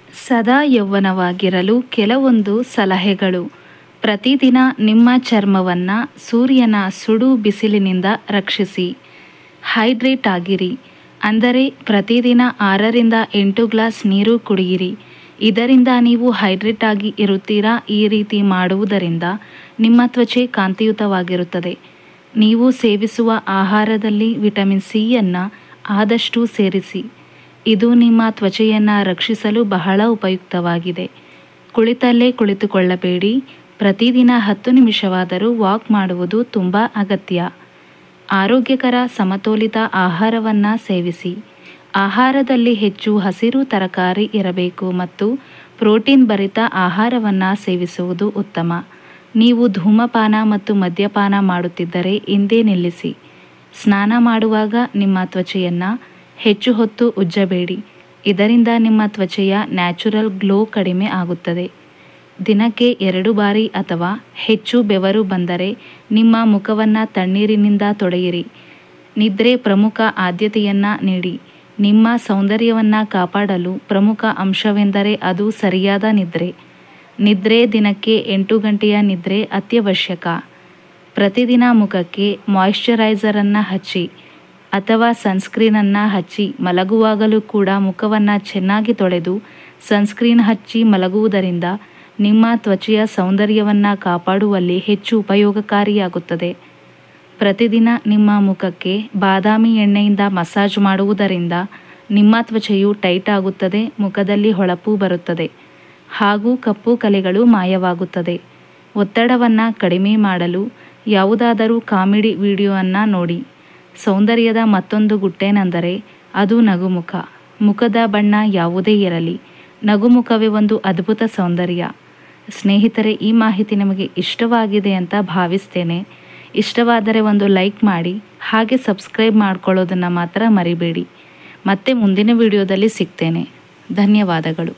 ಸದಾ ಯೌವನವಾಗಿರಲು ಕೆಲವೊಂದು ಸಲಹೆಗಳು. ಪ್ರತಿದಿನ ನಿಮ್ಮ ಚರ್ಮವನ್ನು ಸೂರ್ಯನ ಸುಡು ಬಿಸಿಲಿನಿಂದ ರಕ್ಷಿಸಿ. ಹೈಡ್ರೇಟ್ ಆಗಿರಿ, ಅಂದರೆ ಪ್ರತಿದಿನ 6ರಿಂದ 8 ಗ್ಲಾಸ್ ನೀರು ಕುಡಿಯಿರಿ. ಇದರಿಂದ ನೀವು ಹೈಡ್ರೇಟ್ ಆಗಿ ಇರುತ್ತೀರಾ. ಈ ರೀತಿ ಮಾಡುವುದರಿಂದ ನಿಮ್ಮ ತ್ವಚೆ ಕಾಂತಿಯುತವಾಗಿರುತ್ತದೆ. ನೀವು ಸೇವಿಸುವ ಆಹಾರದಲ್ಲಿ ವಿಟಮಿನ್ ಸಿಯನ್ನು ಆದಷ್ಟು ಸೇರಿಸಿ. ಇದು ನಿಮ್ಮ ತ್ವಚೆಯನ್ನು ರಕ್ಷಿಸಲು ಬಹಳ ಉಪಯುಕ್ತವಾಗಿದೆ. ಕುಳಿತಲ್ಲೇ ಕುಳಿತುಕೊಳ್ಳಬೇಡಿ. ಪ್ರತಿದಿನ 10 ನಿಮಿಷವಾದರೂ ವಾಕ್ ಮಾಡುವುದು ತುಂಬ ಅಗತ್ಯ. ಆರೋಗ್ಯಕರ ಸಮತೋಲಿತ ಆಹಾರವನ್ನು ಸೇವಿಸಿ. ಆಹಾರದಲ್ಲಿ ಹೆಚ್ಚು ಹಸಿರು ತರಕಾರಿ ಇರಬೇಕು ಮತ್ತು ಪ್ರೋಟೀನ್ ಭರಿತ ಆಹಾರವನ್ನು ಸೇವಿಸುವುದು ಉತ್ತಮ. ನೀವು ಧೂಮಪಾನ ಮತ್ತು ಮದ್ಯಪಾನ ಮಾಡುತ್ತಿದ್ದರೆ ಇಂದೇ ನಿಲ್ಲಿಸಿ. ಸ್ನಾನ ಮಾಡುವಾಗ ನಿಮ್ಮ ತ್ವಚೆಯನ್ನು ಹೆಚ್ಚು ಹೊತ್ತು ಉಜ್ಜಬೇಡಿ. ಇದರಿಂದ ನಿಮ್ಮ ತ್ವಚೆಯ ನ್ಯಾಚುರಲ್ ಗ್ಲೋ ಕಡಿಮೆ ಆಗುತ್ತದೆ. ದಿನಕ್ಕೆ 2 ಬಾರಿ ಅಥವಾ ಹೆಚ್ಚು ಬೆವರು ಬಂದರೆ ನಿಮ್ಮ ಮುಖವನ್ನು ತಣ್ಣೀರಿನಿಂದ ತೊಳೆಯಿರಿ. ನಿದ್ರೆ ಪ್ರಮುಖ ಆದ್ಯತೆಯನ್ನು ನೀಡಿ. ನಿಮ್ಮ ಸೌಂದರ್ಯವನ್ನು ಕಾಪಾಡಲು ಪ್ರಮುಖ ಅಂಶವೆಂದರೆ ಅದು ಸರಿಯಾದ ನಿದ್ರೆ. ನಿದ್ರೆ ದಿನಕ್ಕೆ 8 ಗಂಟೆಯ ನಿದ್ರೆ ಅತ್ಯವಶ್ಯಕ. ಪ್ರತಿದಿನ ಮುಖಕ್ಕೆ ಮಾಯಿಶ್ಚರೈಸರನ್ನು ಹಚ್ಚಿ ಅಥವಾ ಸನ್ಸ್ಕ್ರೀನನ್ನು ಹಚ್ಚಿ ಮಲಗುವಾಗಲೂ ಕೂಡ ಮುಖವನ್ನು ಚೆನ್ನಾಗಿ ತೊಳೆದು ಸನ್ಸ್ಕ್ರೀನ್ ಹಚ್ಚಿ ಮಲಗುವುದರಿಂದ ನಿಮ್ಮ ತ್ವಚೆಯ ಸೌಂದರ್ಯವನ್ನು ಕಾಪಾಡುವಲ್ಲಿ ಹೆಚ್ಚು ಉಪಯೋಗಕಾರಿಯಾಗುತ್ತದೆ. ಪ್ರತಿದಿನ ನಿಮ್ಮ ಮುಖಕ್ಕೆ ಬಾದಾಮಿ ಎಣ್ಣೆಯಿಂದ ಮಸಾಜ್ ಮಾಡುವುದರಿಂದ ನಿಮ್ಮ ತ್ವಚೆಯು ಟೈಟ್ ಆಗುತ್ತದೆ, ಮುಖದಲ್ಲಿ ಹೊಳಪು ಬರುತ್ತದೆ ಹಾಗೂ ಕಪ್ಪು ಕಲೆಗಳು ಮಾಯವಾಗುತ್ತದೆ. ಒತ್ತಡವನ್ನು ಕಡಿಮೆ ಮಾಡಲು ಯಾವುದಾದರೂ ಕಾಮಿಡಿ ವಿಡಿಯೋವನ್ನು ನೋಡಿ. ಸೌಂದರ್ಯದ ಮತ್ತೊಂದು ಗುಟ್ಟೇನೆಂದರೆ ಅದು ನಗುಮುಖ. ಮುಖದ ಬಣ್ಣ ಯಾವುದೇ ಇರಲಿ, ನಗುಮುಖವೇ ಒಂದು ಅದ್ಭುತ ಸೌಂದರ್ಯ. ಸ್ನೇಹಿತರೆ, ಈ ಮಾಹಿತಿ ನಿಮಗೆ ಇಷ್ಟವಾಗಿದೆ ಅಂತ ಭಾವಿಸ್ತೇನೆ. ಇಷ್ಟವಾದರೆ ಒಂದು ಲೈಕ್ ಮಾಡಿ, ಹಾಗೆ ಸಬ್ಸ್ಕ್ರೈಬ್ ಮಾಡ್ಕೊಳ್ಳೋದನ್ನು ಮಾತ್ರ ಮರಿಬೇಡಿ. ಮತ್ತೆ ಮುಂದಿನ ವಿಡಿಯೋದಲ್ಲಿ ಸಿಗ್ತೇನೆ. ಧನ್ಯವಾದಗಳು.